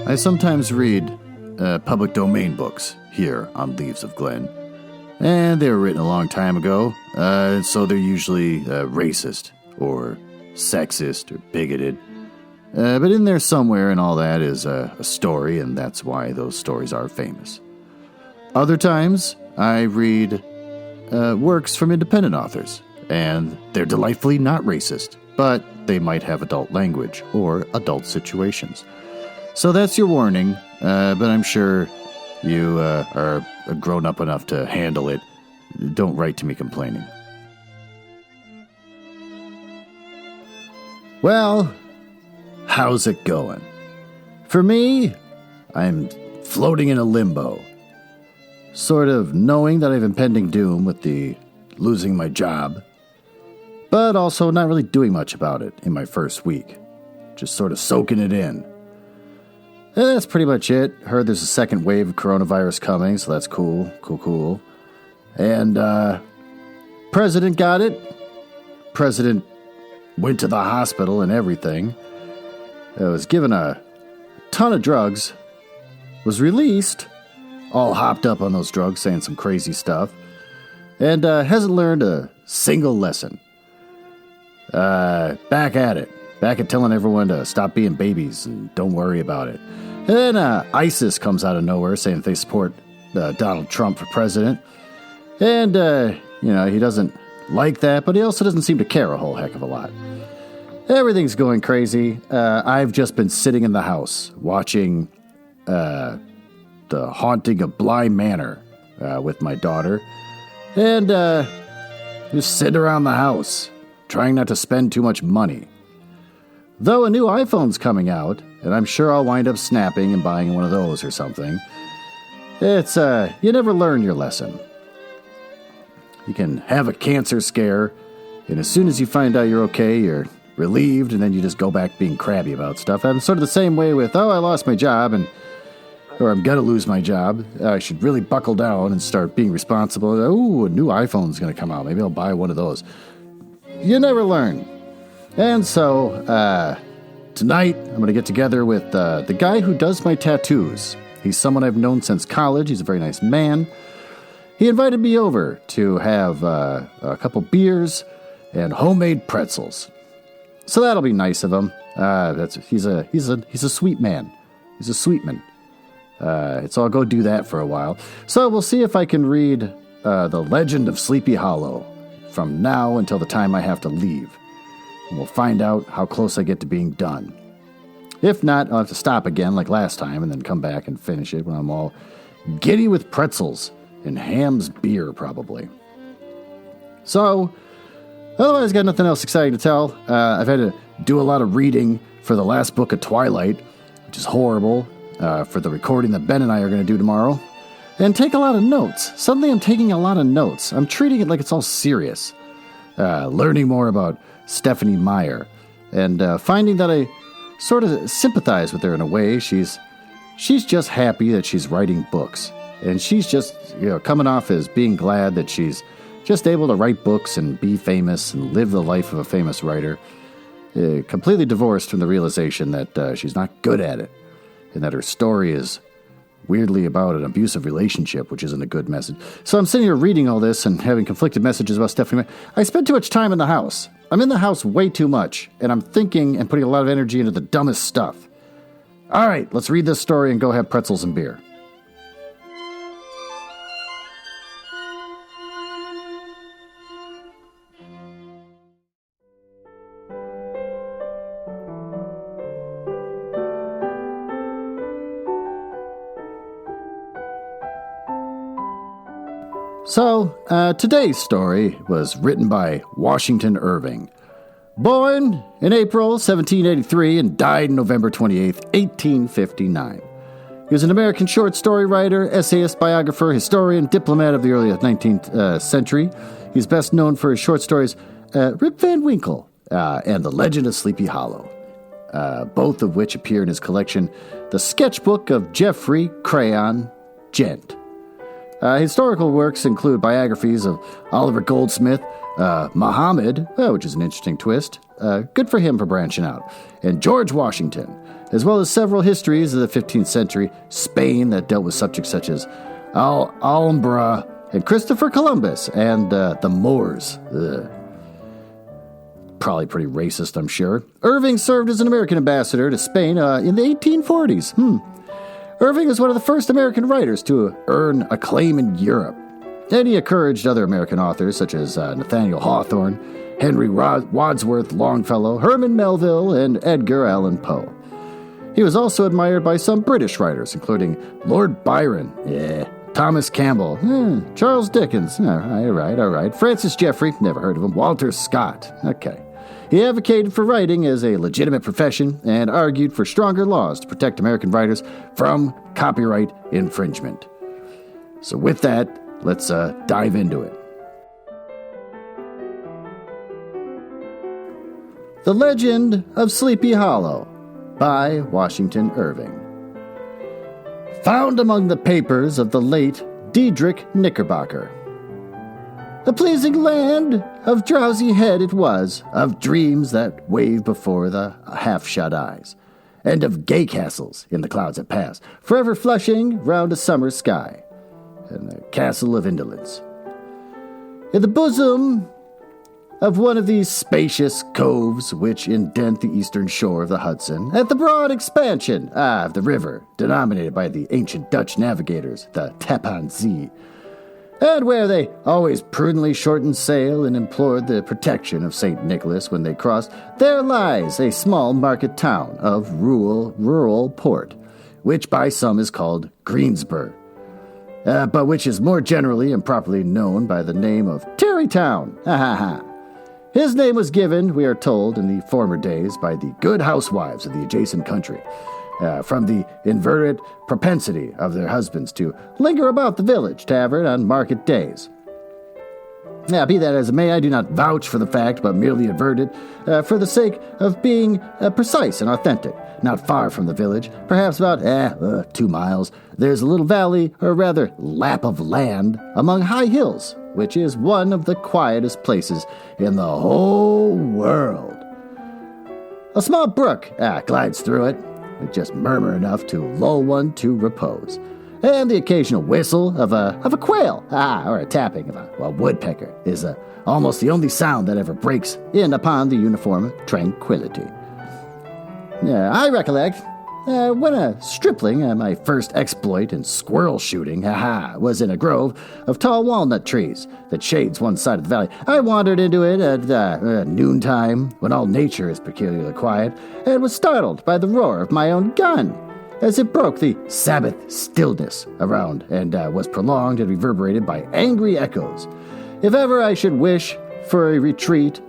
I sometimes read public domain books here on Leaves of Glen, and they were written a long time ago, so they're usually racist or sexist or bigoted. But in there somewhere and all that is a story, and that's why those stories are famous. Other times, I read works from independent authors, and they're delightfully not racist, but they might have adult language or adult situations. So that's your warning, but I'm sure you are grown up enough to handle it. Don't write to me complaining. Well, how's it going? For me, I'm floating in a limbo, sort of knowing that I have impending doom with the losing my job, but also not really doing much about it in my first week, just sort of soaking it in. And that's pretty much it. Heard there's a second wave of coronavirus coming, so that's cool. And President got it. President went to the hospital and everything. Was given a ton of drugs. Was released, all hopped up on those drugs, saying some crazy stuff. And hasn't learned a single lesson. Back at it. Back at telling everyone to stop being babies and don't worry about it. And then ISIS comes out of nowhere saying that they support Donald Trump for president. And, he doesn't like that, but he also doesn't seem to care a whole heck of a lot. Everything's going crazy. I've just been sitting in the house watching The Haunting of Bly Manor with my daughter. And just sitting around the house, trying not to spend too much money. Though a new iPhone's coming out, and I'm sure I'll wind up snapping and buying one of those or something. It's, you never learn your lesson. You can have a cancer scare, and as soon as you find out you're okay, you're relieved, and then you just go back being crabby about stuff. I'm sort of the same way with, I lost my job, or I'm gonna lose my job. I should really buckle down and start being responsible. A new iPhone's gonna come out. Maybe I'll buy one of those. You never learn. And so, tonight, I'm going to get together with the guy who does my tattoos. He's someone I've known since college. He's a very nice man. He invited me over to have a couple beers and homemade pretzels. So that'll be nice of him. He's a sweet man. He's a sweetman. So I'll go do that for a while. So we'll see if I can read The Legend of Sleepy Hollow from now until the time I have to leave. And we'll find out how close I get to being done. If not, I'll have to stop again like last time and then come back and finish it when I'm all giddy with pretzels and Ham's beer, probably. So, otherwise, got nothing else exciting to tell. I've had to do a lot of reading for the last book of Twilight, which is horrible, for the recording that Ben and I are going to do tomorrow. And take a lot of notes. Suddenly I'm taking a lot of notes. I'm treating it like it's all serious. Learning more about Stephanie Meyer, and finding that I sort of sympathize with her in a way. She's just happy that she's writing books, and she's just coming off as being glad that she's just able to write books and be famous and live the life of a famous writer, completely divorced from the realization that she's not good at it, and that her story is weirdly about an abusive relationship, which isn't a good message. So I'm sitting here reading all this and having conflicted messages about Stephanie Meyer. I spend too much time in the house. I'm in the house way too much, and I'm thinking and putting a lot of energy into the dumbest stuff. All right, let's read this story and go have pretzels and beer. So, today's story was written by Washington Irving. Born in April 1783 and died November 28, 1859. He was an American short story writer, essayist, biographer, historian, diplomat of the early 19th century. He's best known for his short stories Rip Van Winkle and The Legend of Sleepy Hollow, both of which appear in his collection, The Sketchbook of Geoffrey Crayon Gent. Historical works include biographies of Oliver Goldsmith, Muhammad, which is an interesting twist. Good for him for branching out. And George Washington, as well as several histories of the 15th century Spain that dealt with subjects such as Alhambra and Christopher Columbus and the Moors. Probably pretty racist, I'm sure. Irving served as an American ambassador to Spain in the 1840s. Irving is one of the first American writers to earn acclaim in Europe. And he encouraged other American authors such as Nathaniel Hawthorne, Henry Wadsworth Longfellow, Herman Melville, and Edgar Allan Poe. He was also admired by some British writers, including Lord Byron, Thomas Campbell, Charles Dickens, all right, Francis Jeffrey, never heard of him, Walter Scott, okay. He advocated for writing as a legitimate profession and argued for stronger laws to protect American writers from copyright infringement. So with that, let's dive into it. The Legend of Sleepy Hollow by Washington Irving. Found among the papers of the late Diedrich Knickerbocker. A pleasing land of drowsy head it was, of dreams that wave before the half-shut eyes, and of gay castles in the clouds that pass, forever flushing round a summer sky, and the castle of indolence. In the bosom of one of these spacious coves which indent the eastern shore of the Hudson, at the broad expansion of the river, denominated by the ancient Dutch navigators the Tappan Zee, and where they always prudently shortened sail and implored the protection of St. Nicholas when they crossed, there lies a small market town of rural port, which by some is called Greensburg, but which is more generally and properly known by the name of Tarrytown. His name was given, we are told, in the former days by the good housewives of the adjacent country, from the inveterate propensity of their husbands to linger about the village tavern on market days. Be that as it may, I do not vouch for the fact, but merely advert it for the sake of being precise and authentic. Not far from the village, perhaps about 2 miles, there's a little valley, or rather lap of land, among high hills, which is one of the quietest places in the whole world. A small brook glides through it, with just murmur enough to lull one to repose, and the occasional whistle of a quail, or a tapping of a woodpecker, is almost the only sound that ever breaks in upon the uniform tranquility. I recollect when a stripling, my first exploit in squirrel shooting, was in a grove of tall walnut trees that shades one side of the valley. I wandered into it at noontime, when all nature is peculiarly quiet, and was startled by the roar of my own gun, as it broke the Sabbath stillness around, and was prolonged and reverberated by angry echoes. If ever I should wish for a retreat,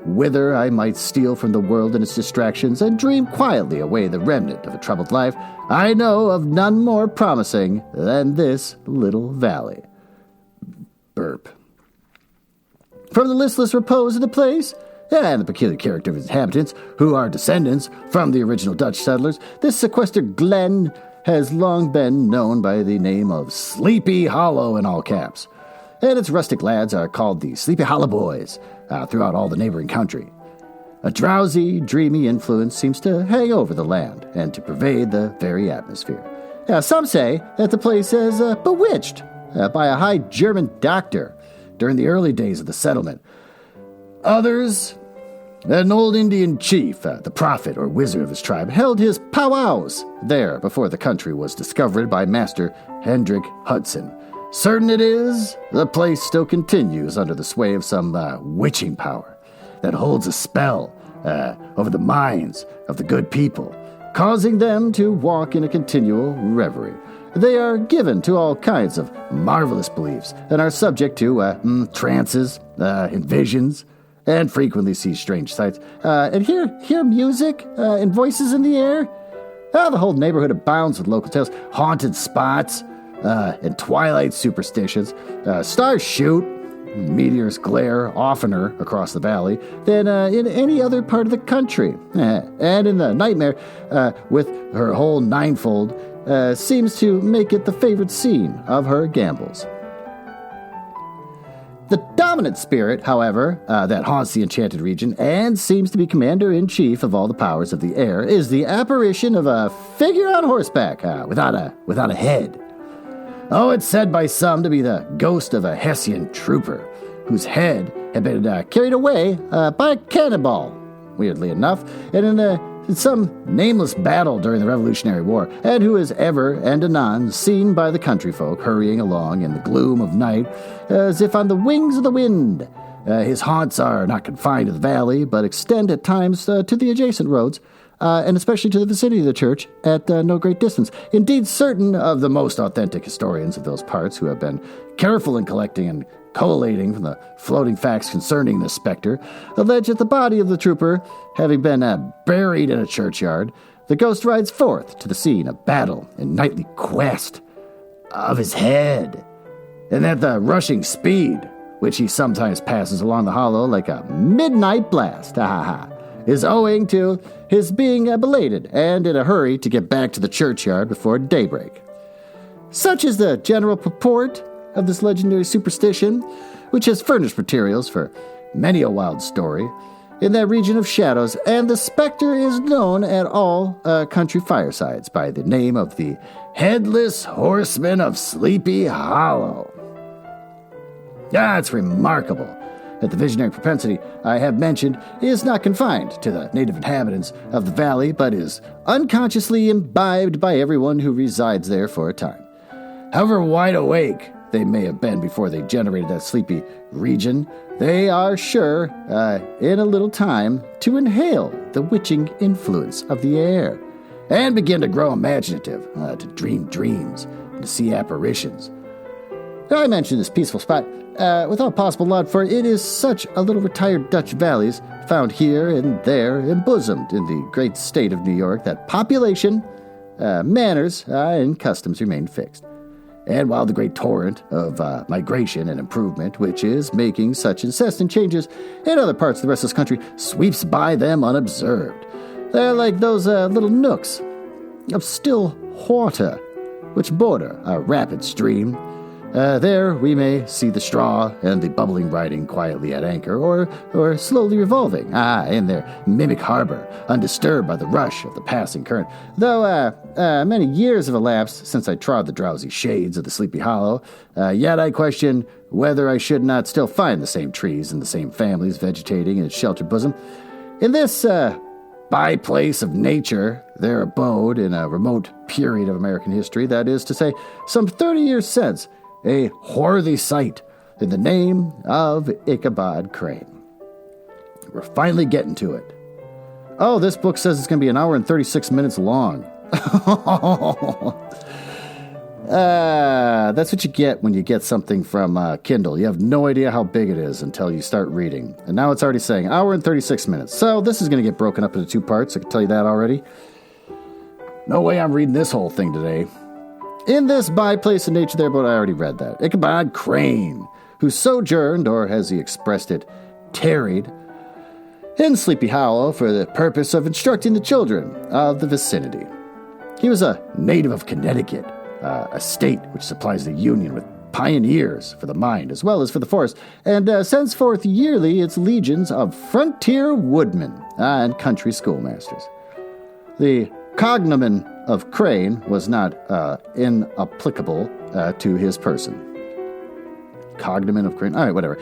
whither I might steal from the world and its distractions and dream quietly away the remnant of a troubled life, I know of none more promising than this little valley. Burp. From the listless repose of the place, and the peculiar character of its inhabitants, who are descendants from the original Dutch settlers, this sequestered glen has long been known by the name of Sleepy Hollow in all caps, and its rustic lads are called the Sleepy Hollow Boys throughout all the neighboring country. A drowsy, dreamy influence seems to hang over the land and to pervade the very atmosphere. Some say that the place is bewitched by a high German doctor during the early days of the settlement. Others, an old Indian chief, the prophet or wizard of his tribe, held his powwows there before the country was discovered by Master Hendrik Hudson. Certain it is, the place still continues under the sway of some witching power that holds a spell over the minds of the good people, causing them to walk in a continual reverie. They are given to all kinds of marvelous beliefs and are subject to trances and visions, and frequently see strange sights, and hear music and voices in the air. The whole neighborhood abounds with local tales, haunted spots, and twilight superstitions. Stars shoot, meteors glare oftener across the valley than in any other part of the country. And in the nightmare, with her whole ninefold, seems to make it the favorite scene of her gambles. The dominant spirit, however, that haunts the enchanted region and seems to be commander-in-chief of all the powers of the air is the apparition of a figure on horseback without a head. Oh, it's said by some to be the ghost of a Hessian trooper whose head had been carried away by a cannonball, weirdly enough, and in some nameless battle during the Revolutionary War, and who is ever and anon seen by the country folk hurrying along in the gloom of night as if on the wings of the wind. His haunts are not confined to the valley, but extend at times to the adjacent roads, and especially to the vicinity of the church at no great distance. Indeed, certain of the most authentic historians of those parts who have been careful in collecting and collating from the floating facts concerning this specter, allege that the body of the trooper, having been buried in a churchyard, the ghost rides forth to the scene of battle in nightly quest of his head, and that the rushing speed, which he sometimes passes along the hollow like a midnight blast, is owing to his being belated and in a hurry to get back to the churchyard before daybreak. Such is the general purport of this legendary superstition, which has furnished materials for many a wild story in that region of shadows, and the specter is known at all country firesides by the name of the Headless Horseman of Sleepy Hollow. It's remarkable that the visionary propensity I have mentioned is not confined to the native inhabitants of the valley, but is unconsciously imbibed by everyone who resides there for a time. However wide awake they may have been before they generated that sleepy region, they are sure, in a little time, to inhale the witching influence of the air, and begin to grow imaginative, to dream dreams, and to see apparitions. I mention this peaceful spot without possible laud, for it is such a little retired Dutch valleys found here and there embosomed in the great state of New York that population, manners, and customs remain fixed. And while the great torrent of migration and improvement, which is making such incessant changes in other parts of the restless country, sweeps by them unobserved, they're like those little nooks of still water which border a rapid stream. There we may see the straw and the bubbling riding quietly at anchor, or slowly revolving, in their mimic harbor, undisturbed by the rush of the passing current. Though many years have elapsed since I trod the drowsy shades of the Sleepy Hollow, yet I question whether I should not still find the same trees and the same families vegetating in its sheltered bosom. In this by-place of nature, there abode, in a remote period of American history, that is to say, some 30 years since, a worthy sight in the name of Ichabod Crane. We're finally getting to it. Oh, this book says it's going to be 1 hour and 36 minutes long. That's what you get when you get something from Kindle. You have no idea how big it is until you start reading. And now it's already saying 1 hour and 36 minutes. So this is going to get broken up into 2 parts. I can tell you that already. No way I'm reading this whole thing today. In this by-place of nature there, but I already read that. Ichabod Crane, who sojourned, or as he expressed it, tarried, in Sleepy Hollow for the purpose of instructing the children of the vicinity. He was a native of Connecticut, a state which supplies the Union with pioneers for the mind as well as for the forest, and sends forth yearly its legions of frontier woodmen and country schoolmasters. The cognomen of Crane was not inapplicable to his person. Cognomen of Crane? All right, whatever.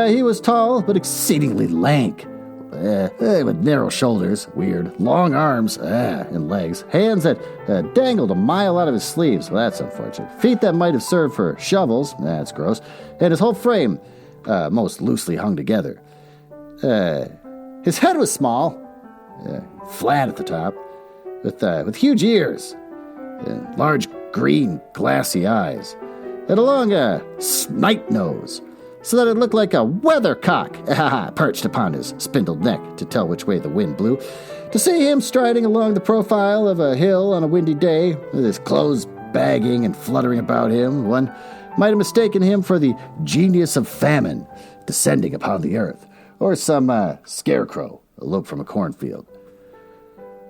He was tall, but exceedingly lank, with narrow shoulders, weird, long arms and legs, hands that dangled a mile out of his sleeves. Well, that's unfortunate. Feet that might have served for shovels. That's gross. And his whole frame most loosely hung together. His head was small, flat at the top, with huge ears, large green glassy eyes, and a long snipe nose, so that it looked like a weathercock perched upon his spindled neck to tell which way the wind blew. To see him striding along the profile of a hill on a windy day, with his clothes bagging and fluttering about him, one might have mistaken him for the genius of famine descending upon the earth, or some scarecrow eloped from a cornfield.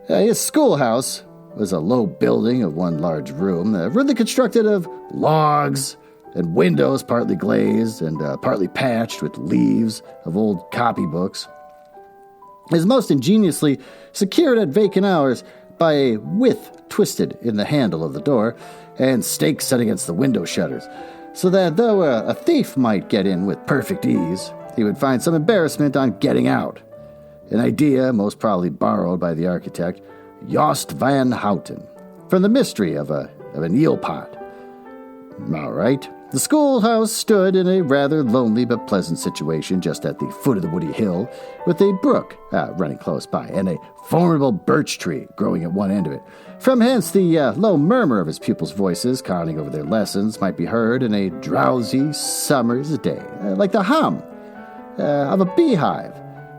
His schoolhouse was a low building of one large room, rudely constructed of logs, and windows partly glazed and partly patched with leaves of old copybooks, is most ingeniously secured at vacant hours by a withe twisted in the handle of the door and stakes set against the window shutters, so that though a thief might get in with perfect ease, he would find some embarrassment on getting out. An idea most probably borrowed by the architect, Jost van Houten, from the mystery of an eel pot. All right. The schoolhouse stood in a rather lonely but pleasant situation just at the foot of the woody hill, with a brook running close by and a formidable birch tree growing at one end of it. From hence the low murmur of his pupils' voices conning over their lessons might be heard in a drowsy summer's day, like the hum of a beehive,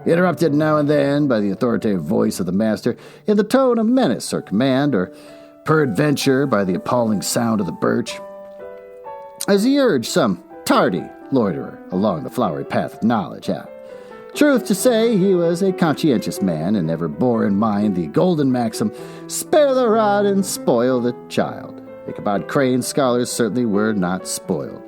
interrupted now and then by the authoritative voice of the master in the tone of menace or command, or peradventure by the appalling sound of the birch, as he urged some tardy loiterer along the flowery path of knowledge. Truth to say, he was a conscientious man, and never bore in mind the golden maxim, spare the rod and spoil the child. Ichabod Crane's scholars certainly were not spoiled.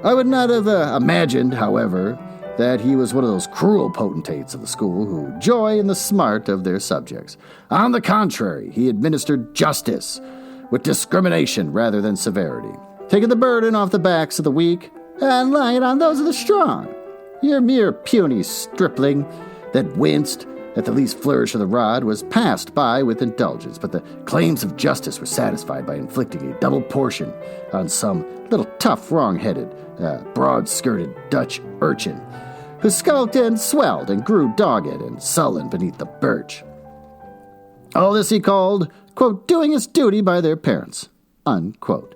I would not have imagined, however, that he was one of those cruel potentates of the school who joy in the smart of their subjects. On the contrary, he administered justice with discrimination rather than severity, taking the burden off the backs of the weak and laying it on those of the strong. Your mere puny stripling that winced at the least flourish of the rod was passed by with indulgence, but the claims of justice were satisfied by inflicting a double portion on some little tough, wrong-headed, broad-skirted Dutch urchin, who skulked and swelled and grew dogged and sullen beneath the birch. All this he called, quote, doing his duty by their parents, unquote.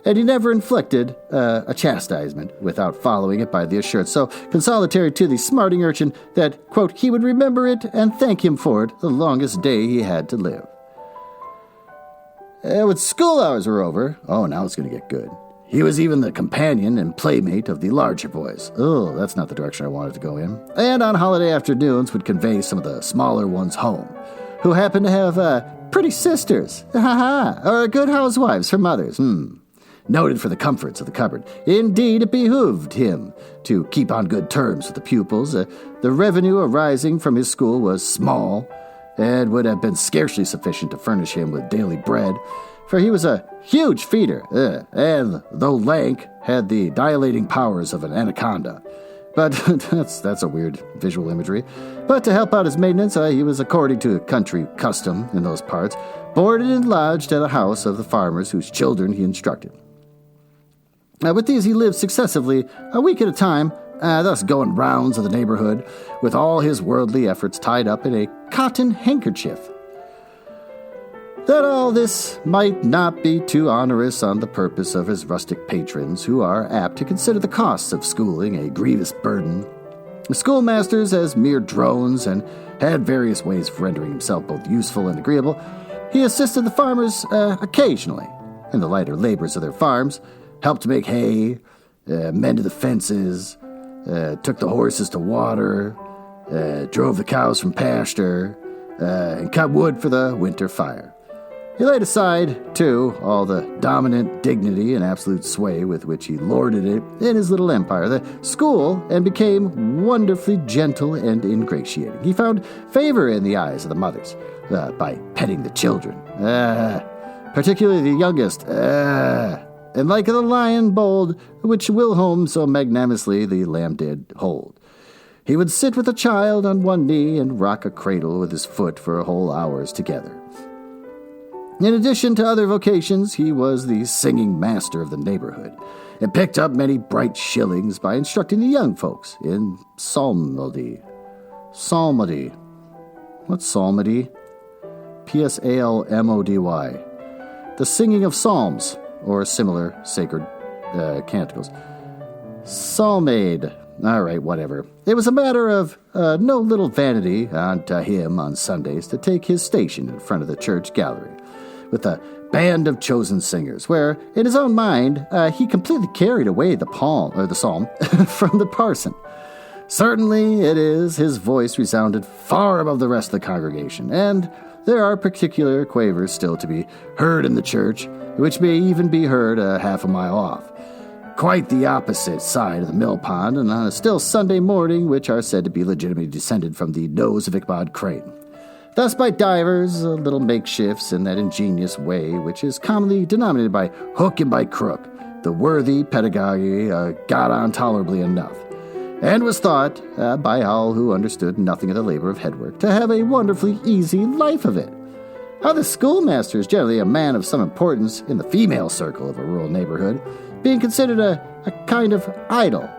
And he never inflicted a chastisement without following it by the assurance so consolatory to the smarting urchin that, quote, he would remember it and thank him for it the longest day he had to live. When school hours were over, now it's going to get good. He was even the companion and playmate of the larger boys. Oh, that's not the direction I wanted to go in. And on holiday afternoons would convey some of the smaller ones home, who happened to have pretty sisters, or good housewives for mothers, noted for the comforts of the cupboard. Indeed, it behooved him to keep on good terms with the pupils. The revenue arising from his school was small, and would have been scarcely sufficient to furnish him with daily bread, for he was a huge feeder, and, though lank, had the dilating powers of an anaconda. But that's a weird visual imagery. But to help out his maintenance, he was, according to country custom in those parts, boarded and lodged at a house of the farmers whose children he instructed. With these he lived successively, a week at a time, thus going rounds of the neighborhood, with all his worldly efforts tied up in a cotton handkerchief. That all this might not be too onerous on the purpose of his rustic patrons, who are apt to consider the costs of schooling a grievous burden, the schoolmasters as mere drones, and had various ways of rendering himself both useful and agreeable, he assisted the farmers occasionally in the lighter labors of their farms, helped to make hay, mended the fences, took the horses to water, drove the cows from pasture, and cut wood for the winter fire. He laid aside, too, all the dominant dignity and absolute sway with which he lorded it in his little empire, the school, and became wonderfully gentle and ingratiating. He found favor in the eyes of the mothers by petting the children, particularly the youngest, and like the lion bold, which Wilhelm so magnanimously the lamb did hold. He would sit with a child on one knee and rock a cradle with his foot for whole hours together. In addition to other vocations, he was the singing master of the neighborhood, and picked up many bright shillings by instructing the young folks in psalmody. Psalmody. What's psalmody? Psalmody. The singing of psalms, or similar sacred canticles. Psalmade. All right, whatever. It was a matter of no little vanity to him on Sundays to take his station in front of the church gallery, with a band of chosen singers, where, in his own mind, he completely carried away the psalm from the parson. Certainly it is, his voice resounded far above the rest of the congregation, and there are particular quavers still to be heard in the church, which may even be heard half a mile off. Quite the opposite side of the mill pond, and on a still Sunday morning, which are said to be legitimately descended from the nose of Ichabod Crane. Thus by divers, little makeshifts in that ingenious way which is commonly denominated by hook and by crook, the worthy pedagogy got on tolerably enough, and was thought, by all who understood nothing of the labor of headwork, to have a wonderfully easy life of it. How the schoolmaster is generally a man of some importance in the female circle of a rural neighborhood, being considered a kind of idle,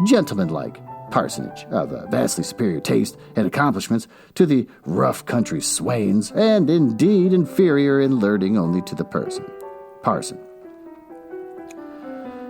gentlemanlike parsonage of vastly superior taste and accomplishments to the rough country swains, and indeed inferior in learning only to the parson.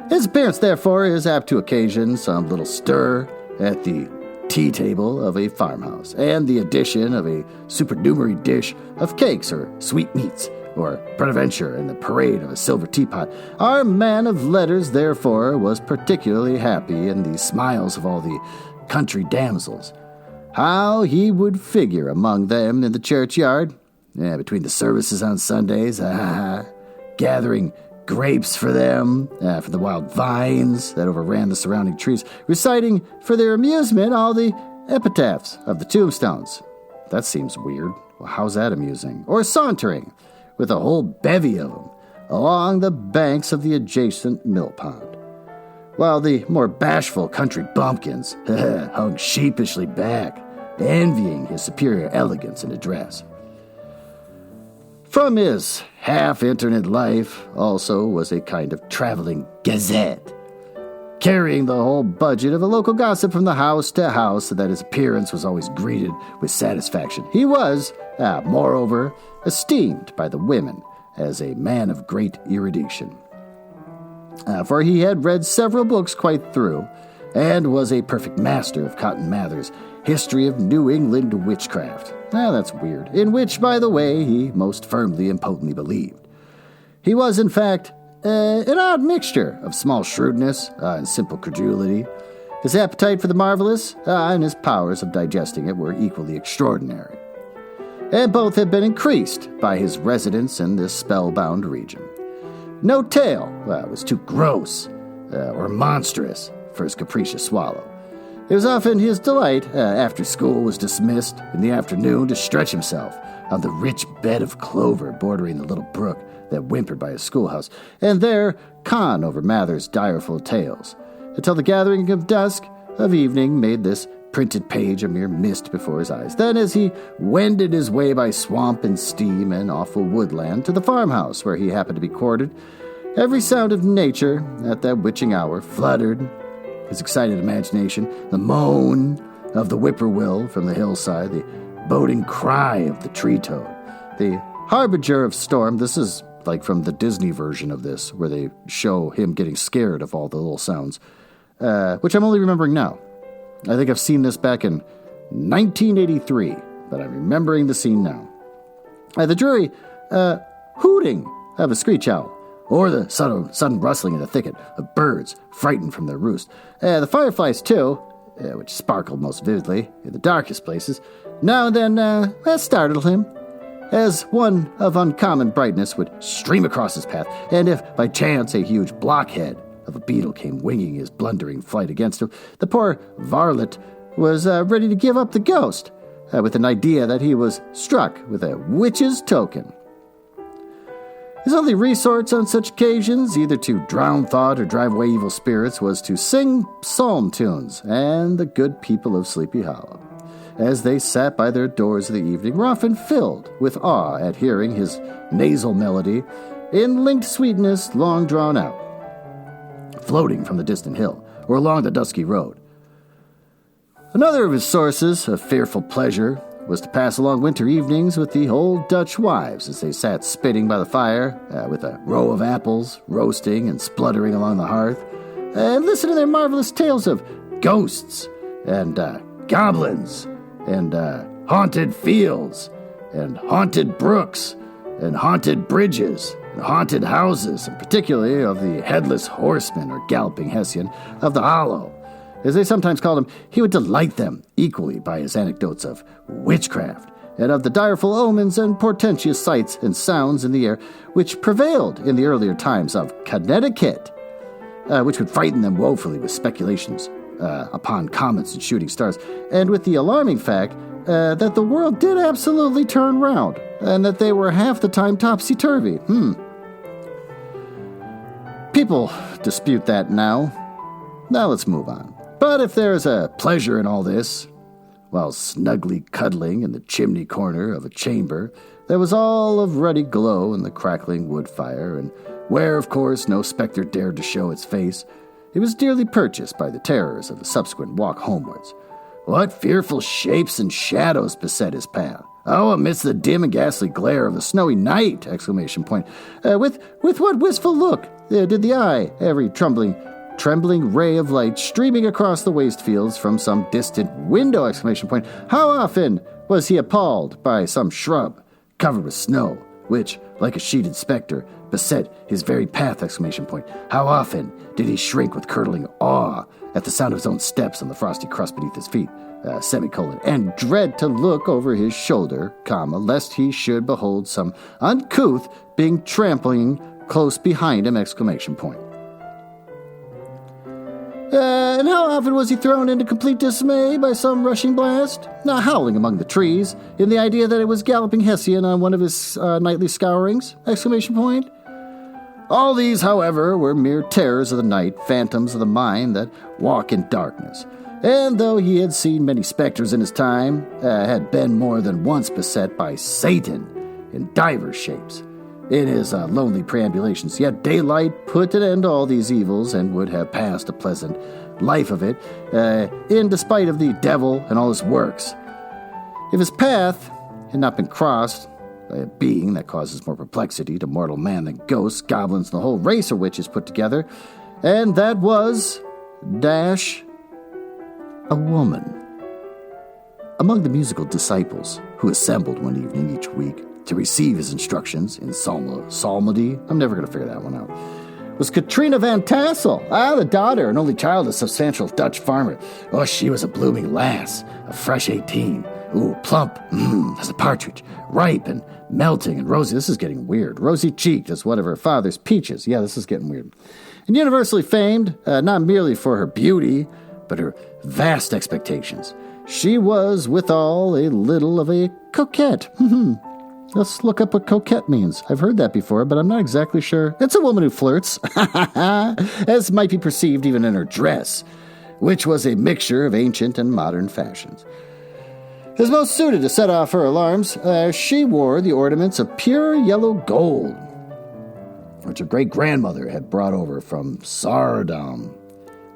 His appearance, therefore, is apt to occasion some little stir at the tea table of a farmhouse, and the addition of a supernumerary dish of cakes or sweetmeats, or peradventure in the parade of a silver teapot. Our man of letters, therefore, was particularly happy in the smiles of all the country damsels. How he would figure among them in the churchyard, between the services on Sundays, gathering grapes for them, from the wild vines that overran the surrounding trees, reciting for their amusement all the epitaphs of the tombstones. That seems weird. Well, how's that amusing? Or sauntering, with a whole bevy of them, along the banks of the adjacent mill pond, while the more bashful country bumpkins hung sheepishly back, envying his superior elegance and address. From his half-internet life also was a kind of traveling gazette, carrying the whole budget of a local gossip from the house to house, so that his appearance was always greeted with satisfaction. He was, moreover, esteemed by the women as a man of great erudition, for he had read several books quite through, and was a perfect master of Cotton Mather's History of New England Witchcraft. That's weird, in which, by the way, he most firmly and potently believed. He was, in fact, an odd mixture of small shrewdness and simple credulity. His appetite for the marvelous and his powers of digesting it were equally extraordinary, and both had been increased by his residence in this spellbound region. No tale was too gross or monstrous for his capricious swallow. It was often his delight, after school was dismissed in the afternoon, to stretch himself on the rich bed of clover bordering the little brook that whimpered by his schoolhouse, and there con over Mather's direful tales, until the gathering of dusk of evening made this printed page a mere mist before his eyes. Then, as he wended his way by swamp and steam and awful woodland to the farmhouse where he happened to be quartered, every sound of nature at that witching hour fluttered his excited imagination. The moan of the whippoorwill from the hillside, the boding cry of the tree toad, the harbinger of storm. This is like from the Disney version of this, where they show him getting scared of all the little sounds, which I'm only remembering now. I think I've seen this back in 1983, but I'm remembering the scene now. The dreary hooting of a screech owl, or the sudden rustling in the thicket of birds frightened from their roost. The fireflies, too, which sparkled most vividly in the darkest places, now and then that startled him, as one of uncommon brightness would stream across his path, and if by chance a huge blockhead of a beetle came winging his blundering flight against him, the poor varlet was ready to give up the ghost, with an idea that he was struck with a witch's token. His only resource on such occasions, either to drown thought or drive away evil spirits, was to sing psalm tunes, and the good people of Sleepy Hollow, as they sat by their doors of the evening, were often filled with awe at hearing his nasal melody in linked sweetness long drawn out, floating from the distant hill or along the dusky road. Another of his sources of fearful pleasure was to pass long winter evenings with the old Dutch wives as they sat spitting by the fire, with a row of apples roasting and spluttering along the hearth, and listen to their marvelous tales of ghosts and goblins and haunted fields and haunted brooks and haunted bridges and haunted houses, and particularly of the headless horseman or galloping Hessian of the Hollow, as they sometimes called him. He would delight them equally by his anecdotes of witchcraft and of the direful omens and portentous sights and sounds in the air which prevailed in the earlier times of Connecticut, which would frighten them woefully with speculations upon comets and shooting stars, and with the alarming fact that the world did absolutely turn round, and that they were half the time topsy-turvy. People dispute that now. Now let's move on. But if there's a pleasure in all this, while snugly cuddling in the chimney corner of a chamber that was all of ruddy glow in the crackling wood fire, and where, of course, no spectre dared to show its face, it was dearly purchased by the terrors of the subsequent walk homewards. What fearful shapes and shadows beset his path! Oh, amidst the dim and ghastly glare of the snowy night! ! With what wistful look did the eye, every trembling ray of light streaming across the waste fields from some distant window! ! How often was he appalled by some shrub covered with snow, which, like a sheeted spectre, beset his very path! ! How often did he shrink with curdling awe at the sound of his own steps on the frosty crust beneath his feet, and dread to look over his shoulder, lest he should behold some uncouth being trampling close behind him! And how often was he thrown into complete dismay by some rushing blast, howling among the trees, in the idea that it was galloping Hessian on one of his nightly scourings! All these, however, were mere terrors of the night, phantoms of the mind that walk in darkness. And though he had seen many specters in his time, had been more than once beset by Satan in divers shapes in his lonely preambulations, yet daylight put an end to all these evils, and would have passed a pleasant life of it, in despite of the devil and all his works, if his path had not been crossed by a being that causes more perplexity to mortal man than ghosts, goblins, and the whole race of witches put together, and that was, a woman. Among the musical disciples who assembled one evening each week to receive his instructions in psalmody, I'm never going to figure that one out, was Katrina Van Tassel, the daughter and only child of a substantial Dutch farmer. Oh, she was a blooming lass, a fresh 18. Ooh, plump, as a partridge, ripe and melting and rosy. This is getting weird. Rosy-cheeked as one of her father's peaches. Yeah, this is getting weird. And universally famed, not merely for her beauty, but her vast expectations. She was, withal, a little of a coquette. Let's look up what coquette means. I've heard that before, but I'm not exactly sure. It's a woman who flirts, as might be perceived even in her dress, which was a mixture of ancient and modern fashions. As most suited to set off her alarms, she wore the ornaments of pure yellow gold, which her great-grandmother had brought over from Saardam,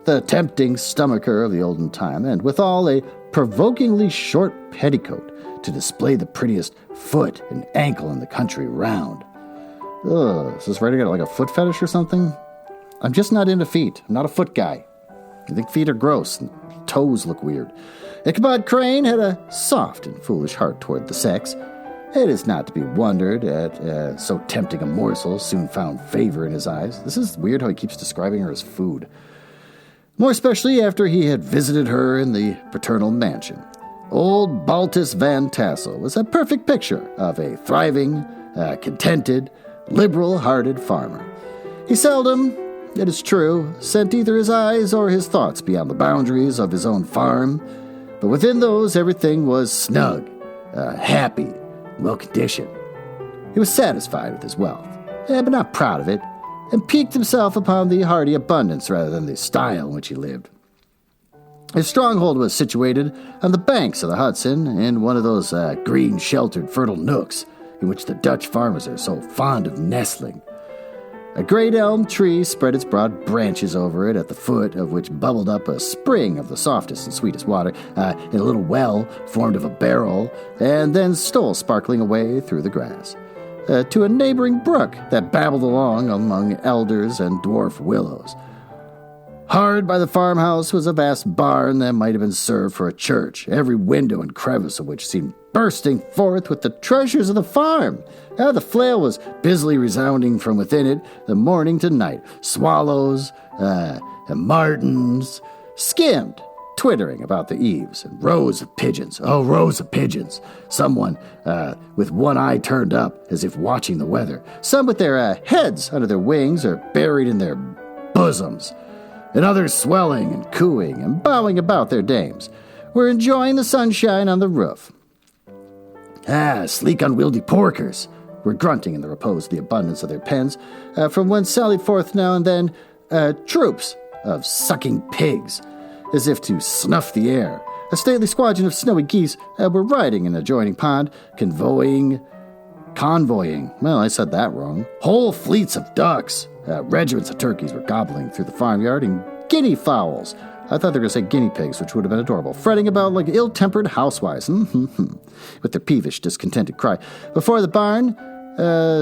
the tempting stomacher of the olden time, and withal a provokingly short petticoat to display the prettiest foot and ankle in the country round. Is this writing got like a foot fetish or something? I'm just not into feet. I'm not a foot guy. I think feet are gross and toes look weird. Ichabod Crane had a soft and foolish heart toward the sex. It is not to be wondered at so tempting a morsel soon found favor in his eyes. This is weird how he keeps describing her as food. More especially after he had visited her in the paternal mansion. Old Baltus Van Tassel was a perfect picture of a thriving, contented, liberal-hearted farmer. He seldom, it is true, sent either his eyes or his thoughts beyond the boundaries of his own farm, but within those everything was snug, happy, well-conditioned. He was satisfied with his wealth, but not proud of it, and piqued himself upon the hearty abundance rather than the style in which he lived. His stronghold was situated on the banks of the Hudson in one of those green, sheltered, fertile nooks in which the Dutch farmers are so fond of nestling. A great elm tree spread its broad branches over it, at the foot of which bubbled up a spring of the softest and sweetest water, in a little well formed of a barrel, and then stole sparkling away through the grass, to a neighboring brook that babbled along among elders and dwarf willows. Hard by the farmhouse was a vast barn that might have been served for a church, every window and crevice of which seemed bursting forth with the treasures of the farm. The flail was busily resounding from within it, the morning to night. Swallows and martins skimmed twittering about the eaves, and rows of pigeons. Oh, rows of pigeons. Someone with one eye turned up as if watching the weather. Some with their heads under their wings or buried in their bosoms. And others swelling and cooing and bowing about their dames, were enjoying the sunshine on the roof. Sleek unwieldy porkers were grunting in the repose of the abundance of their pens, from whence sallied forth now and then troops of sucking pigs, as if to snuff the air. A stately squadron of snowy geese were riding in an adjoining pond, convoying, well, I said that wrong, whole fleets of ducks. Regiments of turkeys were gobbling through the farmyard, and guinea fowls, I thought they were going to say guinea pigs, which would have been adorable, fretting about like ill-tempered housewives, with their peevish, discontented cry. Before the barn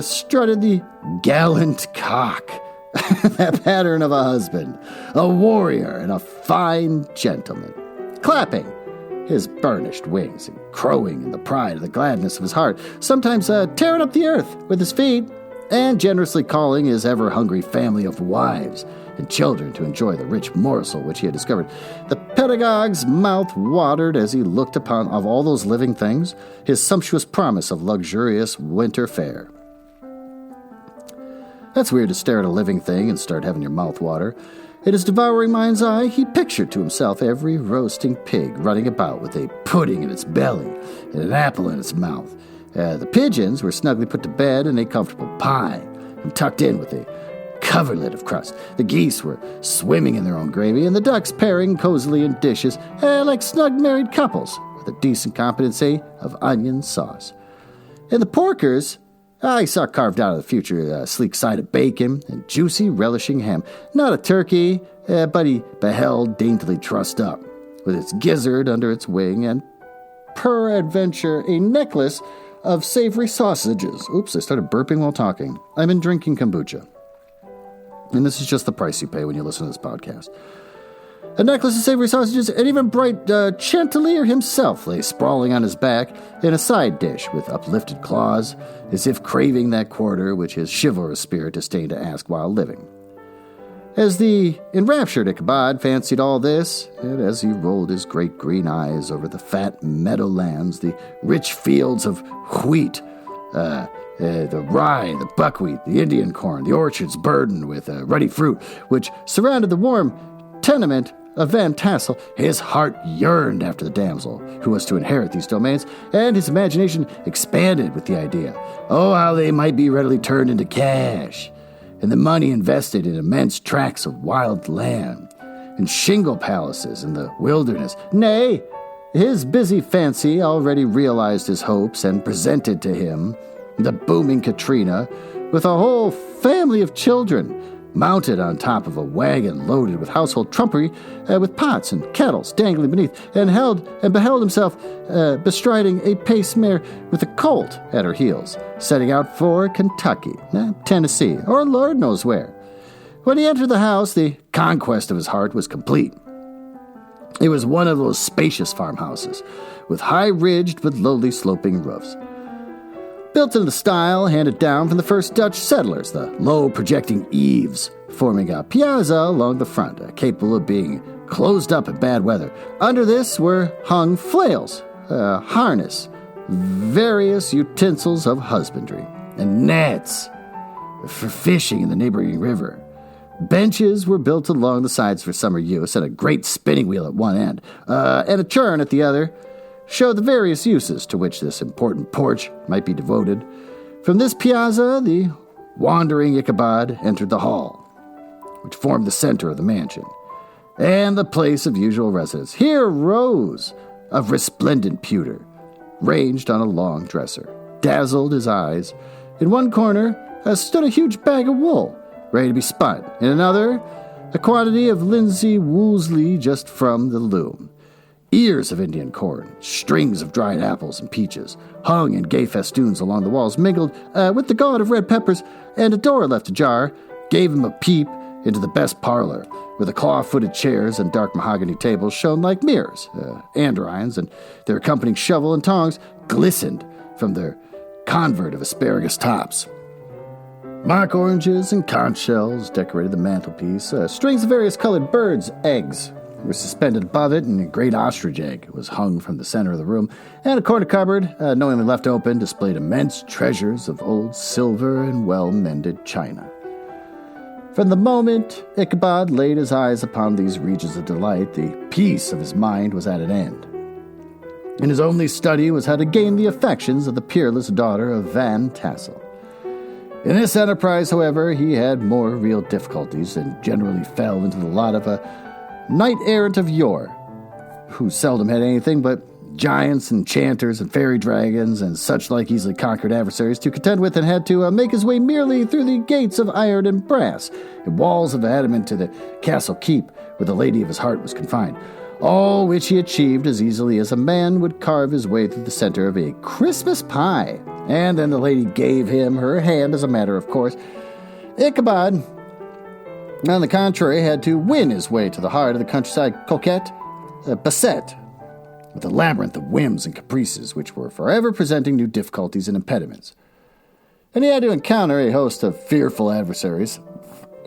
strutted the gallant cock, that pattern of a husband, a warrior, and a fine gentleman, clapping his burnished wings and crowing in the pride of the gladness of his heart, sometimes tearing up the earth with his feet, and generously calling his ever-hungry family of wives and children to enjoy the rich morsel which he had discovered. The pedagogue's mouth watered as he looked upon, of all those living things, his sumptuous promise of luxurious winter fare. That's weird to stare at a living thing and start having your mouth water. In his devouring mind's eye, he pictured to himself every roasting pig running about with a pudding in its belly and an apple in its mouth. The pigeons were snugly put to bed in a comfortable pie and tucked in with a coverlet of crust. The geese were swimming in their own gravy, and the ducks pairing cozily in dishes like snug married couples with a decent competency of onion sauce. And the porkers, he saw carved out of the future a sleek side of bacon and juicy, relishing ham. Not a turkey, but he beheld daintily trussed up, with its gizzard under its wing, and peradventure a necklace of savory sausages. Oops, I started burping while talking. I've been drinking kombucha. And this is just the price you pay when you listen to this podcast. A necklace of savory sausages, and even bright Chanticleer himself lay sprawling on his back in a side dish with uplifted claws, as if craving that quarter which his chivalrous spirit disdained to ask while living. As the enraptured Ichabod fancied all this, and as he rolled his great green eyes over the fat meadowlands, the rich fields of wheat, the rye, the buckwheat, the Indian corn, the orchards burdened with ruddy fruit, which surrounded the warm tenement of Van Tassel, his heart yearned after the damsel who was to inherit these domains, and his imagination expanded with the idea. Oh, how they might be readily turned into cash, and the money invested in immense tracts of wild land, and shingle palaces in the wilderness. Nay, his busy fancy already realized his hopes and presented to him the booming Katrina with a whole family of children, mounted on top of a wagon loaded with household trumpery, with pots and kettles dangling beneath, and beheld himself bestriding a pace mare with a colt at her heels, setting out for Kentucky, Tennessee, or Lord knows where. When he entered the house, the conquest of his heart was complete. It was one of those spacious farmhouses, with high-ridged but lowly sloping roofs. Built in the style handed down from the first Dutch settlers, the low projecting eaves forming a piazza along the front, capable of being closed up in bad weather. Under this were hung flails, harness, various utensils of husbandry, and nets for fishing in the neighboring river. Benches were built along the sides for summer use, and a great spinning wheel at one end, and a churn at the other, showed the various uses to which this important porch might be devoted. From this piazza, the wandering Ichabod entered the hall, which formed the center of the mansion, and the place of usual residence. Here rows of resplendent pewter, ranged on a long dresser, dazzled his eyes. In one corner stood a huge bag of wool, ready to be spun. In another, a quantity of linsey woolsey just from the loom. Ears of Indian corn, strings of dried apples and peaches, hung in gay festoons along the walls, mingled with the gaunt of red peppers, and a door left ajar gave him a peep into the best parlor, where the claw-footed chairs and dark mahogany tables shone like mirrors. Andirons and their accompanying shovel and tongs glistened from their convert of asparagus tops. Mock oranges and conch shells decorated the mantelpiece. Strings of various colored birds' eggs was suspended above it, and a great ostrich egg was hung from the center of the room, and a corner cupboard, knowingly left open, displayed immense treasures of old silver and well-mended china. From the moment Ichabod laid his eyes upon these regions of delight, the peace of his mind was at an end. And his only study was how to gain the affections of the peerless daughter of Van Tassel. In this enterprise, however, he had more real difficulties and generally fell into the lot of a knight-errant of yore, who seldom had anything but giants, enchanters, and fairy dragons, and such like easily conquered adversaries to contend with, and had to make his way merely through the gates of iron and brass, and walls of adamant to the castle keep, where the lady of his heart was confined, all which he achieved as easily as a man would carve his way through the center of a Christmas pie. And then the lady gave him her hand as a matter of course. Ichabod, on the contrary, had to win his way to the heart of the countryside coquette, beset with a labyrinth of whims and caprices which were forever presenting new difficulties and impediments. And he had to encounter a host of fearful adversaries,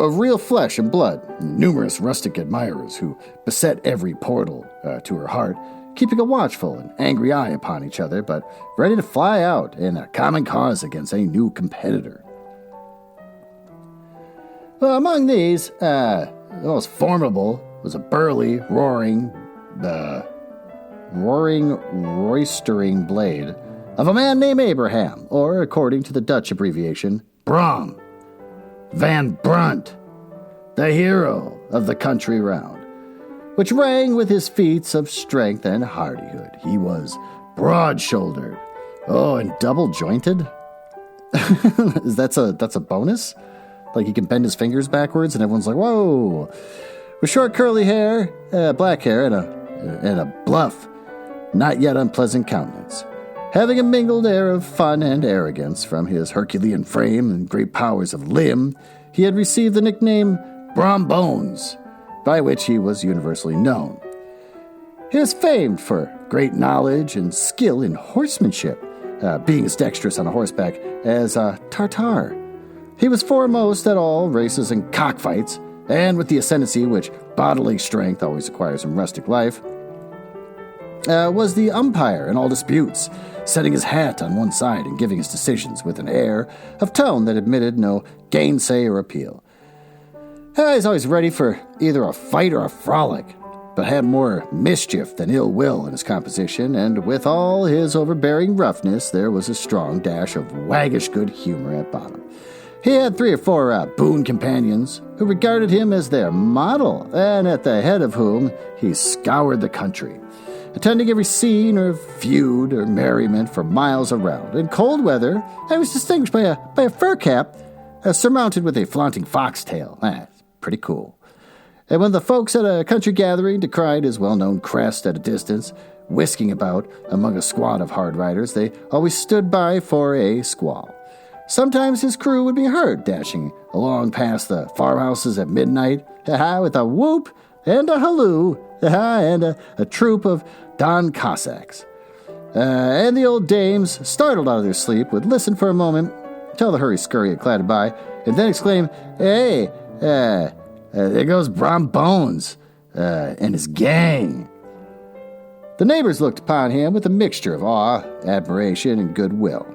of real flesh and blood, and numerous rustic admirers who beset every portal to her heart, keeping a watchful and angry eye upon each other, but ready to fly out in a common cause against any new competitor. Well, among these, the most formidable was a burly, roistering blade of a man named Abraham, or, according to the Dutch abbreviation, Brom Van Brunt, the hero of the country round, which rang with his feats of strength and hardihood. He was broad-shouldered, and double-jointed. That's a bonus? Like he can bend his fingers backwards, and everyone's like, "Whoa!" With short curly hair, black hair, and a bluff, not yet unpleasant countenance, having a mingled air of fun and arrogance. From his Herculean frame and great powers of limb, he had received the nickname Brom Bones, by which he was universally known. He was famed for great knowledge and skill in horsemanship, being as dexterous on a horseback as a Tartar. He was foremost at all races and cockfights, and with the ascendancy which bodily strength always acquires in rustic life, was the umpire in all disputes, setting his hat on one side and giving his decisions with an air of tone that admitted no gainsay or appeal. He's always ready for either a fight or a frolic, but had more mischief than ill will in his composition, and with all his overbearing roughness, there was a strong dash of waggish good humor at bottom. He had 3 or 4 boon companions who regarded him as their model, and at the head of whom he scoured the country, attending every scene or feud or merriment for miles around. In cold weather, he was distinguished by a fur cap surmounted with a flaunting foxtail. Pretty cool. And when the folks at a country gathering decried his well-known crest at a distance, whisking about among a squad of hard riders, they always stood by for a squall. Sometimes his crew would be heard dashing along past the farmhouses at midnight, with a whoop and a halloo, and a troop of Don Cossacks. And the old dames, startled out of their sleep, would listen for a moment till the hurry-scurry had clattered by, and then exclaim, "Hey, there goes Brom Bones and his gang." The neighbors looked upon him with a mixture of awe, admiration, and goodwill.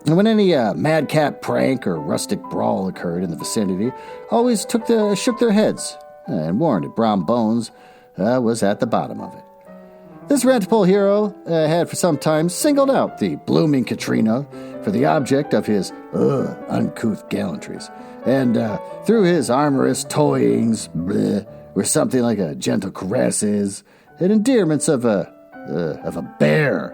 And when any madcap prank or rustic brawl occurred in the vicinity, always shook their heads and warned that Brom Bones was at the bottom of it. This rent-a-pole hero had for some time singled out the blooming Katrina for the object of his uncouth gallantries, and through his amorous toyings were something like a gentle caresses and endearments of a bear.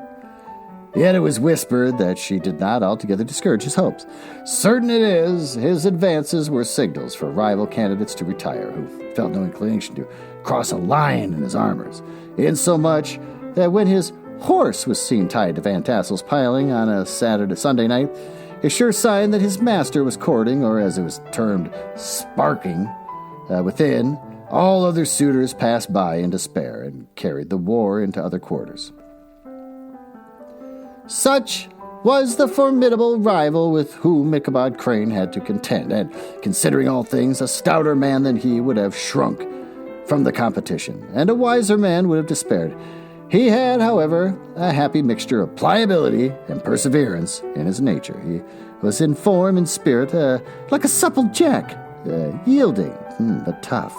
Yet it was whispered that she did not altogether discourage his hopes. Certain it is, his advances were signals for rival candidates to retire, who felt no inclination to cross a lion in his armors, insomuch that when his horse was seen tied to Van Tassel's piling on a Sunday night, a sure sign that his master was courting, or as it was termed, sparking, within, all other suitors passed by in despair and carried the war into other quarters. Such was the formidable rival with whom Ichabod Crane had to contend, and, considering all things, a stouter man than he would have shrunk from the competition, and a wiser man would have despaired. He had, however, a happy mixture of pliability and perseverance in his nature. He was in form and spirit like a supple jack, yielding but tough.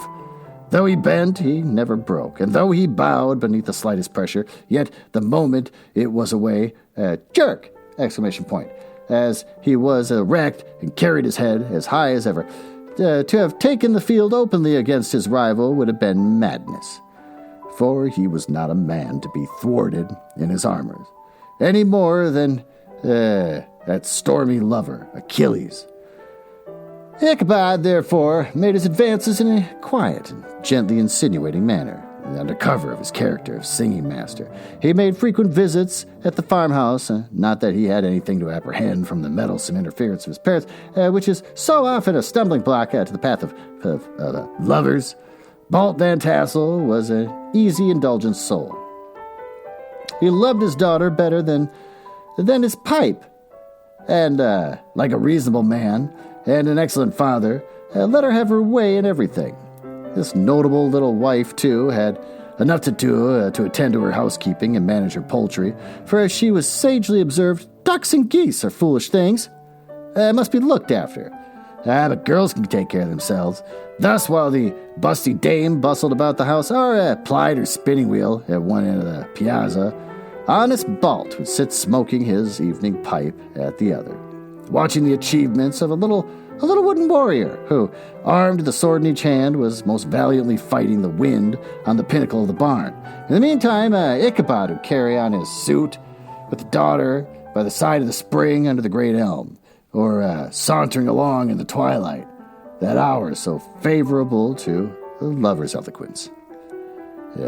Though he bent, he never broke, and though he bowed beneath the slightest pressure, yet the moment it was away, jerk! ! As he was erect and carried his head as high as ever. To have taken the field openly against his rival would have been madness, for he was not a man to be thwarted in his armors, any more than that stormy lover, Achilles. Ichabod, therefore, made his advances in a quiet and gently insinuating manner, under cover of his character of singing master. He made frequent visits at the farmhouse, not that he had anything to apprehend from the meddlesome interference of his parents, which is so often a stumbling block to the path of lovers. Balt Van Tassel was an easy, indulgent soul. He loved his daughter better than his pipe, and, like a reasonable man and an excellent father, let her have her way in everything. This notable little wife, too, had enough to do to attend to her housekeeping and manage her poultry, for as she was sagely observed, ducks and geese are foolish things, must be looked after. But girls can take care of themselves. Thus, while the busty dame bustled about the house, or plied her spinning wheel at one end of the piazza, honest Balt would sit smoking his evening pipe at the other, watching the achievements of a little wooden warrior who, armed with a sword in each hand, was most valiantly fighting the wind on the pinnacle of the barn. In the meantime, Ichabod would carry on his suit with the daughter by the side of the spring under the great elm, or sauntering along in the twilight, that hour so favorable to the lover's eloquence.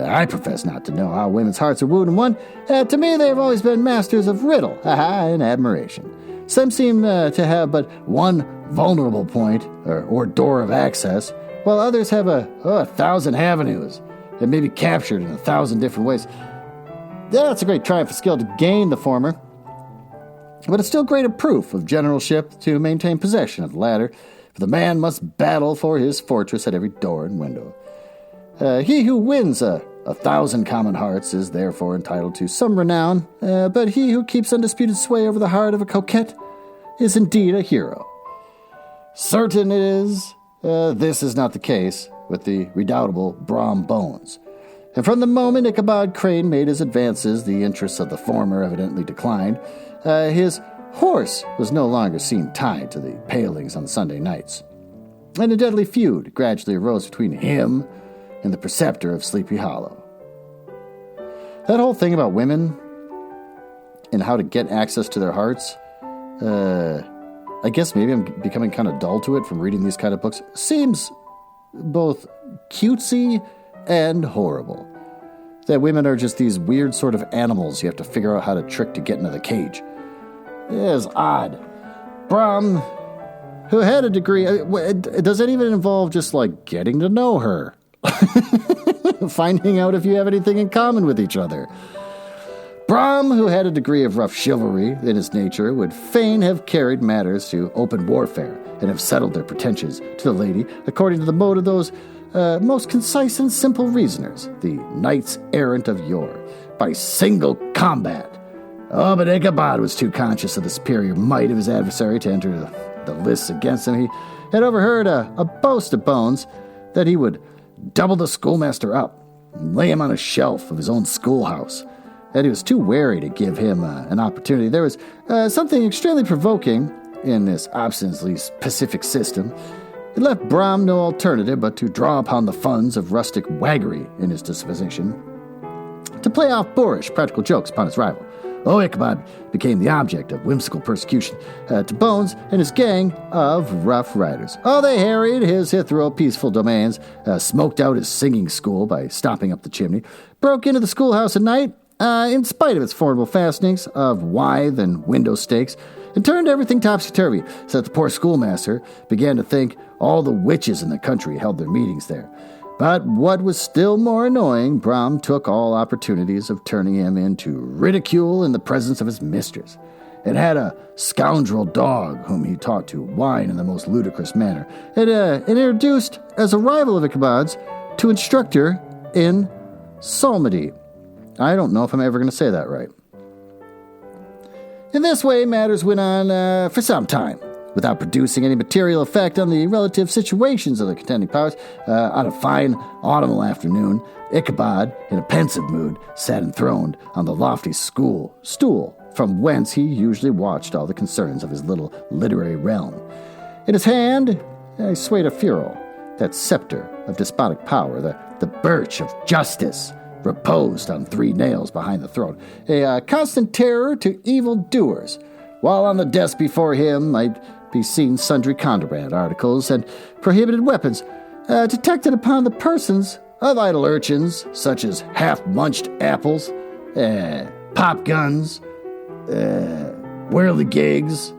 I profess not to know how women's hearts are wooed and won. To me, they have always been masters of riddle, and admiration. Some seem to have but one vulnerable point, or door of access, while others have a 1,000 avenues that may be captured in 1,000 different ways. That's a great triumph of skill to gain the former, but it's still greater proof of generalship to maintain possession of the latter, for the man must battle for his fortress at every door and window. He who wins 1,000 common hearts is therefore entitled to some renown, but he who keeps undisputed sway over the heart of a coquette is indeed a hero. Certain it is, this is not the case with the redoubtable Brom Bones. And from the moment Ichabod Crane made his advances, the interests of the former evidently declined. His horse was no longer seen tied to the palings on Sunday nights, and a deadly feud gradually arose between him and the preceptor of Sleepy Hollow. That whole thing about women and how to get access to their hearts, I guess maybe I'm becoming kind of dull to it from reading these kind of books, seems both cutesy and horrible. That women are just these weird sort of animals you have to figure out how to trick to get into the cage. It is odd. Brom, who had a degree, does it even involve just like getting to know her? Finding out if you have anything in common with each other. Brom, who had a degree of rough chivalry in his nature, would fain have carried matters to open warfare and have settled their pretensions to the lady according to the mode of those most concise and simple reasoners, the knights errant of yore, by single combat. Oh, but Ichabod was too conscious of the superior might of his adversary to enter the lists against him. He had overheard a boast of Bones that he would double the schoolmaster up and lay him on a shelf of his own schoolhouse, and he was too wary to give him an opportunity. There was something extremely provoking in this obstinately pacific system. It left Brom no alternative but to draw upon the funds of rustic waggery in his disposition, to play off boorish practical jokes upon his rival. Oh, Ichabod became the object of whimsical persecution to Bones and his gang of rough riders. Oh, they harried his hitherto peaceful domains, smoked out his singing school by stopping up the chimney, broke into the schoolhouse at night, in spite of its formidable fastenings of withe and window stakes, and turned everything topsy-turvy, so that the poor schoolmaster began to think all the witches in the country held their meetings there. But what was still more annoying, Brom took all opportunities of turning him into ridicule in the presence of his mistress, and had a scoundrel dog whom he taught to whine in the most ludicrous manner, and introduced as a rival of Ichabod's to instructor in psalmody. I don't know if I'm ever going to say that right. In this way, matters went on for some time, without producing any material effect on the relative situations of the contending powers. On a fine autumnal afternoon, Ichabod, in a pensive mood, sat enthroned on the lofty stool from whence he usually watched all the concerns of his little literary realm. In his hand, he swayed a ferule, that scepter of despotic power, the birch of justice, reposed on 3 nails behind the throne, a constant terror to evil doers, while on the desk before him might be seen sundry contraband articles and prohibited weapons, detected upon the persons of idle urchins, such as half-munched apples, pop guns, whirligigs,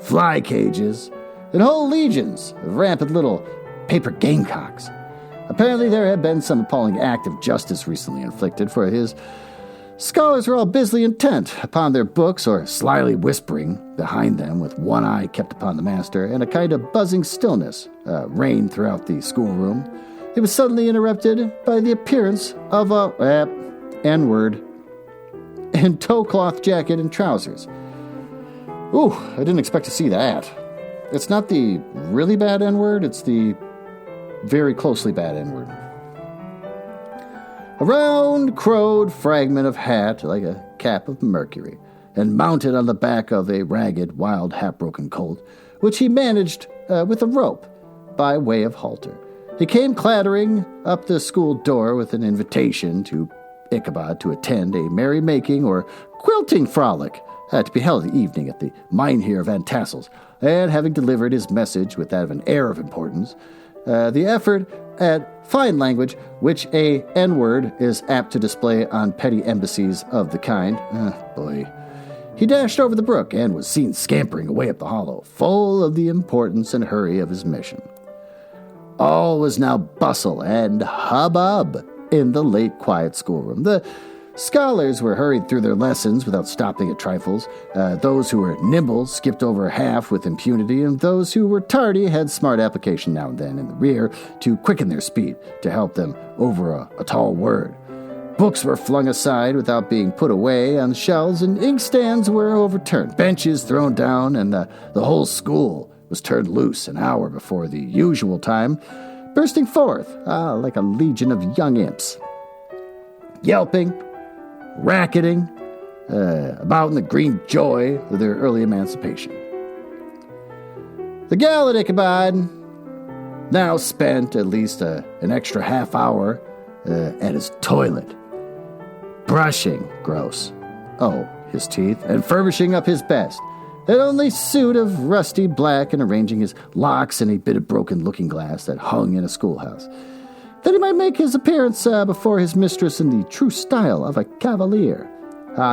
fly cages, and whole legions of rampant little paper gamecocks. Apparently there had been some appalling act of justice recently inflicted, for his scholars were all busily intent upon their books, or slyly whispering behind them, with one eye kept upon the master, and a kind of buzzing stillness reigned throughout the schoolroom. It was suddenly interrupted by the appearance of a N-word in toe-cloth jacket and trousers. Ooh, I didn't expect to see that. It's not the really bad N-word, it's the very closely bad N-word. A round, crowed fragment of hat, like a cap of Mercury, and mounted on the back of a ragged, wild, half-broken colt, which he managed with a rope by way of halter. He came clattering up the school door with an invitation to Ichabod to attend a merry-making or quilting frolic to be held the evening at the Mynheer Van Tassel's, and having delivered his message with that of an air of importance, the effort at fine language, which a N-word is apt to display on petty embassies of the kind, he dashed over the brook and was seen scampering away up the hollow, full of the importance and hurry of his mission. All was now bustle and hubbub in the late quiet schoolroom. The scholars were hurried through their lessons without stopping at trifles. Those who were nimble skipped over half with impunity, and those who were tardy had smart application now and then in the rear to quicken their speed, to help them over a tall word. Books were flung aside without being put away on the shelves, and inkstands were overturned, benches thrown down, and the whole school was turned loose an hour before the usual time, bursting forth like a legion of young imps, yelping, racketing about in the green joy of their early emancipation. The gallant Ichabod now spent at least an extra half hour at his toilet, brushing his teeth, and furbishing up his best, an only suit of rusty black, and arranging his locks in a bit of broken looking-glass that hung in a schoolhouse, that he might make his appearance before his mistress in the true style of a cavalier.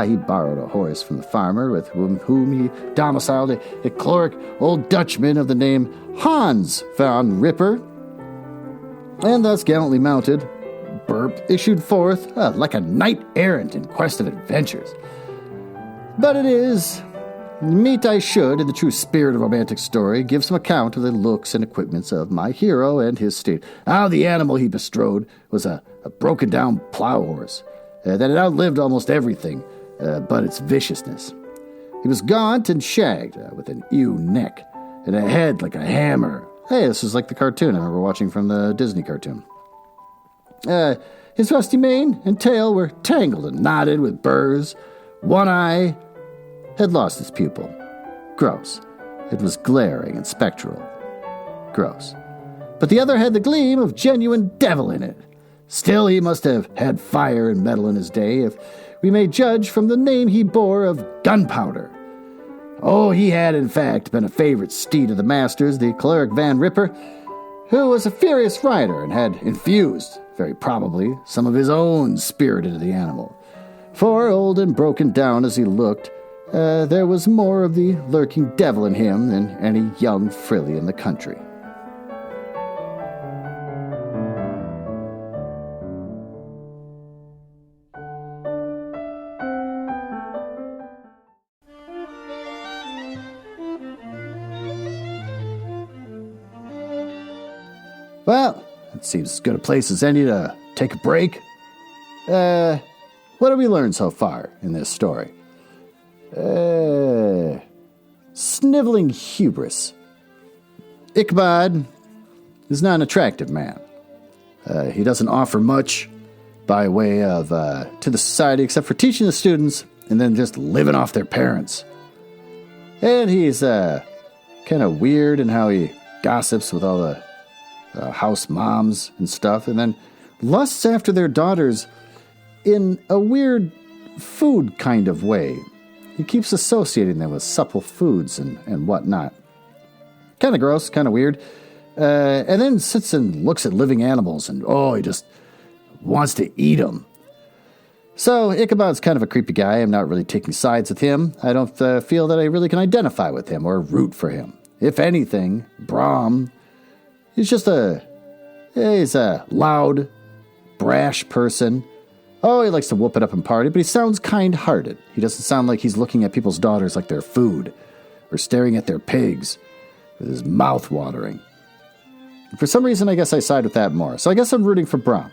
He borrowed a horse from the farmer, with whom he domiciled a choleric old Dutchman of the name Hans van Ripper, and thus gallantly mounted, issued forth like a knight-errant in quest of adventures. But it is meet I should, in the true spirit of romantic story, give some account of the looks and equipments of my hero and his state. The animal he bestrode was a broken-down plow horse that had outlived almost everything but its viciousness. He was gaunt and shagged, with an ewe neck, and a head like a hammer. Hey, this is like the cartoon I remember watching from the Disney cartoon. His rusty mane and tail were tangled and knotted with burrs. One eye had lost its pupil. Gross. It was glaring and spectral. Gross. But the other had the gleam of genuine devil in it. Still, he must have had fire and metal in his day, if we may judge from the name he bore of Gunpowder. He had, in fact, been a favorite steed of the master's, the choleric Van Ripper, who was a furious rider and had infused, very probably, some of his own spirit into the animal. For, old and broken down as he looked, there was more of the lurking devil in him than any young frilly in the country. Well, seems as good a place as any to take a break. What have we learned so far in this story? Sniveling hubris. Ichabod is not an attractive man. He doesn't offer much by way of to the society except for teaching the students and then just living off their parents. And he's kind of weird in how he gossips with all the house moms and stuff, and then lusts after their daughters in a weird food kind of way. He keeps associating them with supple foods and whatnot. Kind of gross, kind of weird. And then sits and looks at living animals and, he just wants to eat them. So Ichabod's kind of a creepy guy. I'm not really taking sides with him. I don't feel that I really can identify with him or root for him. If anything, Brom, he's a loud, brash person. He likes to whoop it up and party, but he sounds kind-hearted. He doesn't sound like he's looking at people's daughters like they're food or staring at their pigs with his mouth watering. And for some reason, I guess I side with that more. So I guess I'm rooting for Brom.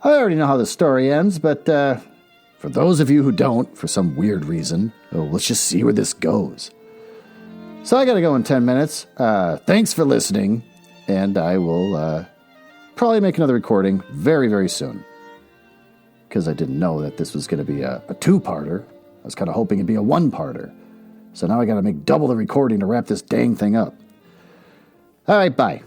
I already know how the story ends, but for those of you who don't, for some weird reason, let's just see where this goes. So I gotta go in 10 minutes. Thanks for listening, and I will probably make another recording very, very soon. Because I didn't know that this was going to be a two-parter. I was kind of hoping it'd be a one-parter. So now I got to make double the recording to wrap this dang thing up. All right, bye.